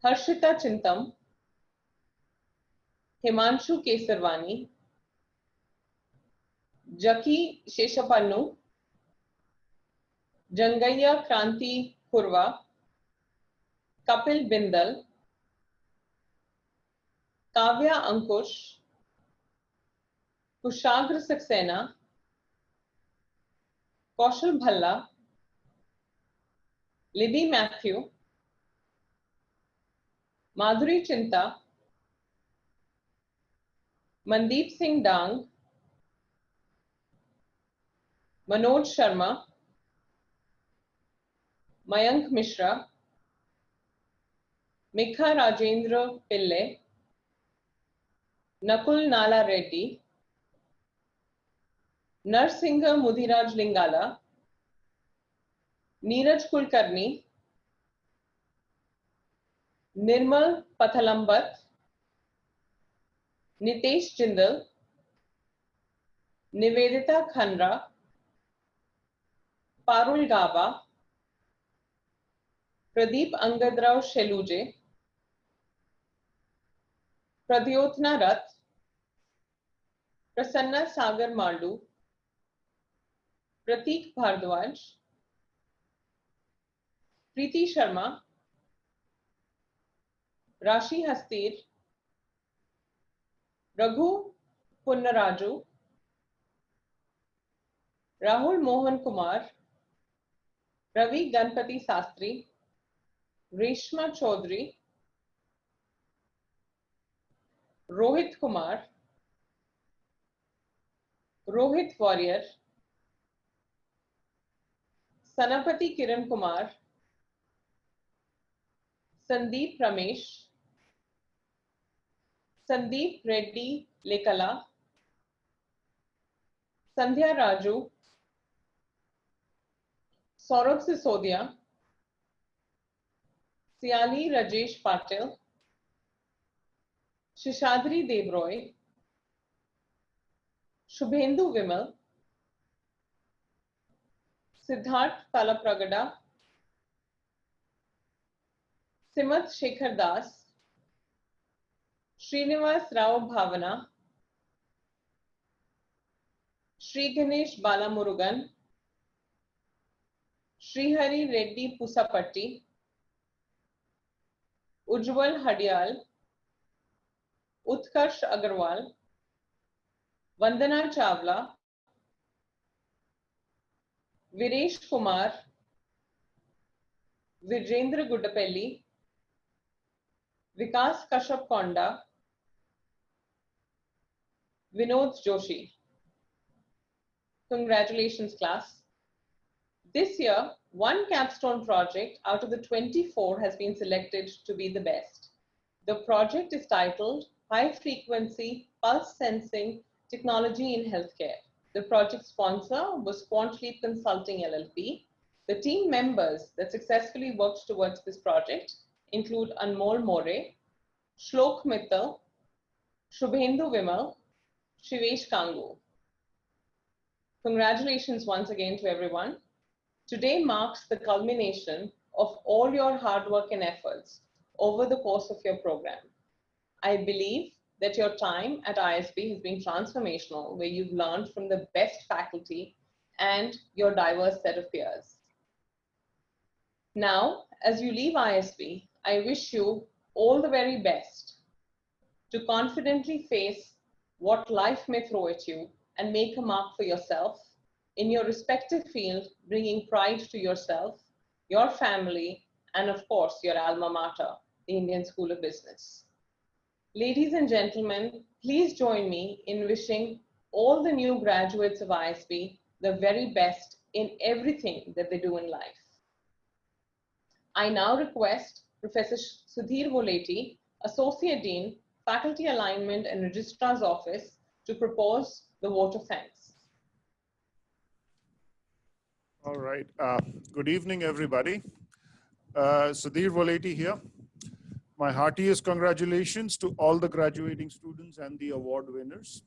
Harshita Chintam, Himanshu Kesarwani, Jaki Sheshapannu, Jangaiya Kranti Kurva, Kapil Bindal, Kavya Ankush, Kushagra Saxena, Kaushal Bhalla, Libby Matthew, Madhuri Chinta, Mandeep Singh Dang, Manoj Sharma, Mayank Mishra, Mikha Rajendra Pillai, Nakul Nala Reddy, Narsingha Mudhiraj Lingala, Neeraj Kulkarni, Nirmal Pathalambat, Nitesh Jindal, Nivedita Khanra, Parul Gaba, Pradeep Angadrao Sheluje, Pradyotna Rath, Prasanna Sagar Maldu, Prateek Bhardwaj, Preeti Sharma, Rashi Hastir, Raghu Punnaraju, Rahul Mohan Kumar, Ravi Ganpati Sastri, Reshma Chaudhary, Rohit Kumar, Rohit Warrior, Sanapati Kiran Kumar, Sandeep Ramesh, Sandeep Reddy Lekala, Sandhya Raju, Saurabh Sisodia, Siali Rajesh Patil, Shishadri Devroy, Shubhendu Vimal, Siddharth Talapragada, Simat Shekhar Das, Srinivas Rao Bhavana, Sri Ganesh Balamurugan, Srihari Reddy Pusapatti, Ujjwal Hadial, Utkarsh Agarwal, Vandana Chawla, Viresh Kumar, Vijendra Guddapelli, Vikas Kashyap Konda, Vinod Joshi. Congratulations, class. This year, one capstone project out of the 24 has been selected to be the best. The project is titled High Frequency Pulse Sensing Technology in Healthcare. The project sponsor was QuantLeap Consulting LLP. The team members that successfully worked towards this project include Anmol More, Shlok Mittal, Shubhendu Vimal, Shivesh Kangu. Congratulations once again to everyone. Today marks the culmination of all your hard work and efforts over the course of your program. I believe that your time at ISB has been transformational, where you've learned from the best faculty and your diverse set of peers. Now, as you leave ISB, I wish you all the very best to confidently face what life may throw at you and make a mark for yourself in your respective field, bringing pride to yourself, your family, and of course, your alma mater, the Indian School of Business. Ladies and gentlemen, please join me in wishing all the new graduates of ISB the very best in everything that they do in life. I now request Professor Sudhir Voleti, Associate Dean, Faculty Alignment and Registrar's Office, to propose the vote of thanks. All right. Good evening, everybody. Sudhir Voleti here. My heartiest congratulations to all the graduating students and the award winners.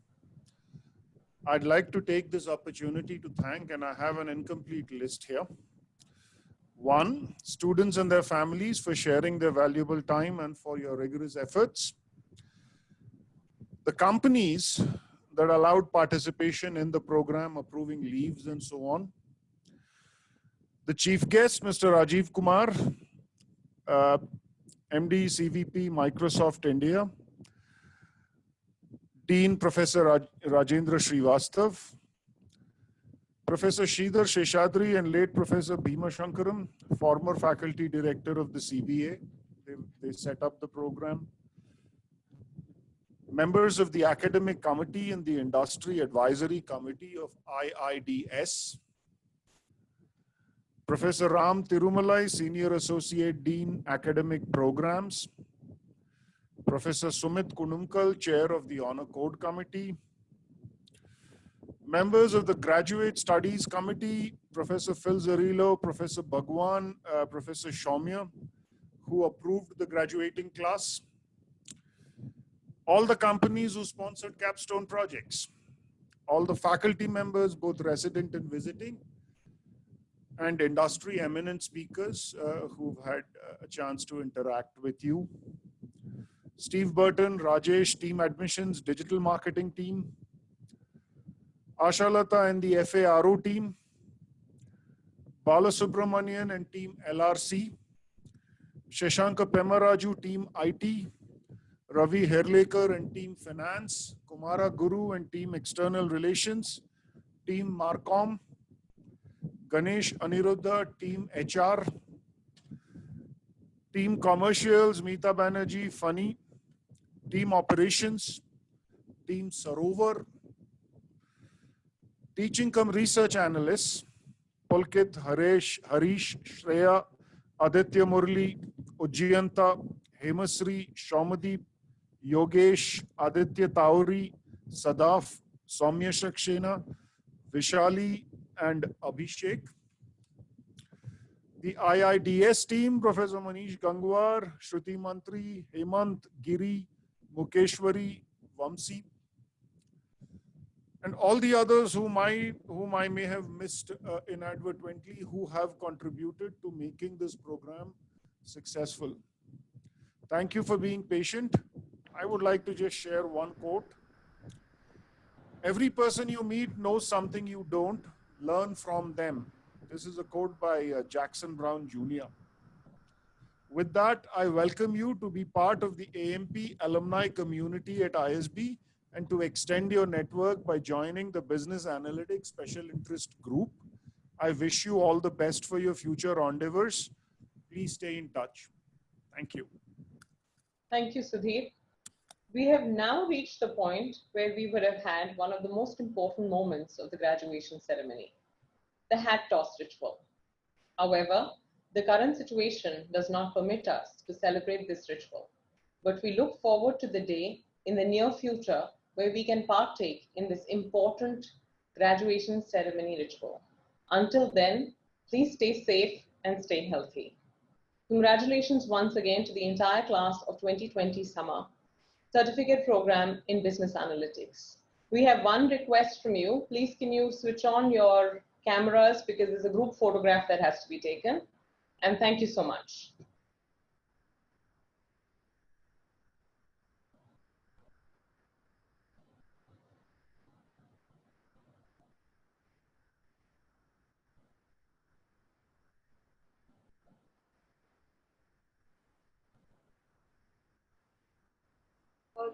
I'd like to take this opportunity to thank, and I have an incomplete list here. 1, students and their families for sharing their valuable time and for your rigorous efforts. The companies that allowed participation in the program, approving leaves and so on. The chief guest, Mr. Rajiv Kumar, MD, CVP, Microsoft India. Dean, Professor Rajendra Srivastav. Professor Sridhar Sheshadri and late Professor Bhima Shankaram, former faculty director of the CBA. They set up the program. Members of the academic committee and the industry advisory committee of IIDS. Professor Ram Tirumalai, Senior Associate Dean, Academic Programs. Professor Sumit Kunumkal, Chair of the Honor Code Committee. Members of the Graduate Studies Committee, Professor Phil Zarillo, Professor Bhagwan, Professor Shaumya, who approved the graduating class. All the companies who sponsored capstone projects. All the faculty members, both resident and visiting, and industry eminent speakers who've had a chance to interact with you. Steve Burton, Rajesh, team admissions, digital marketing team. Ashalata and the FARO team. Balasubramanian and team LRC. Shashanka Pemaraju, team IT. Ravi Herlekar and team finance. Kumara Guru and team external relations. Team Marcom. Ganesh Aniruddha, team HR. Team commercials, Meeta Banerjee, Funny. Team operations, team Sarovar. Teaching cum research analysts, Pulkit, Harish, Shreya, Aditya Murli, Ujjiyanta, Hemasri, Shaumadeep, Yogesh, Aditya Tauri, Sadaf, Soumya Saxena, Vishali, and Abhishek. The IIDS team, Professor Manish Gangwar, Shruti Mantri, Hemant, Giri, Mukeshwari, Vamsi, and all the others whom I may have missed inadvertently, who have contributed to making this program successful. Thank you for being patient. I would like to just share one quote. Every person you meet knows something you don't. Learn from them. This is a quote by Jackson Brown Jr. With that, I welcome you to be part of the AMP alumni community at ISB and to extend your network by joining the Business Analytics Special Interest Group. I wish you all the best for your future endeavors. Please stay in touch. Thank you. Thank you, Sudhir. We have now reached the point where we would have had one of the most important moments of the graduation ceremony, the hat toss ritual. However, the current situation does not permit us to celebrate this ritual, but we look forward to the day in the near future where we can partake in this important graduation ceremony ritual. Until then, please stay safe and stay healthy. Congratulations once again to the entire class of 2020 summer certificate program in business analytics. We have one request from you. Please can you switch on your cameras because there's a group photograph that has to be taken. And thank you so much.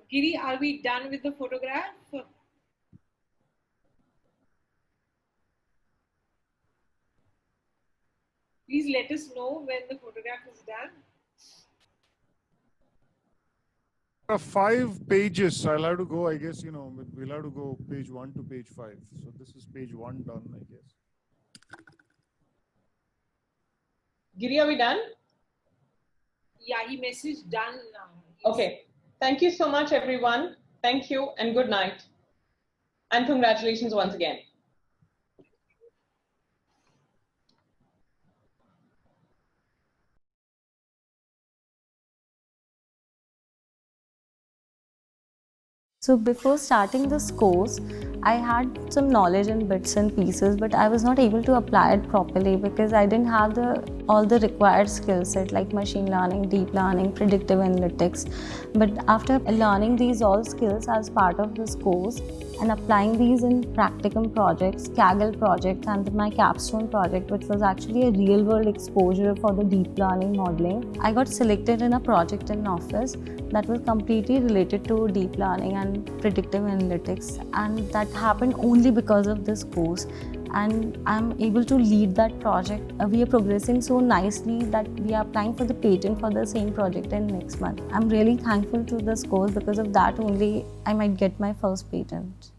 Giri, are we done with the photograph? Please let us know when the photograph is done. 5 pages. I'll have to go, I guess, we'll have to go page 1 to page 5. So this is page 1 done, I guess. Giri, are we done? Yeah, he messaged done now. Okay. Thank you so much, everyone. Thank you and good night. And congratulations once again. So before starting this course, I had some knowledge in bits and pieces, but I was not able to apply it properly because I didn't have all the required skill set like machine learning, deep learning, predictive analytics. But after learning these all skills as part of this course and applying these in practicum projects, Kaggle project and my capstone project, which was actually a real world exposure for the deep learning modeling, I got selected in a project in office that was completely related to deep learning and predictive analytics, and that happened only because of this course. And I'm able to lead that project. We are progressing so nicely that we are applying for the patent for the same project in next month. I'm really thankful to this course. Because of that only I might get my first patent.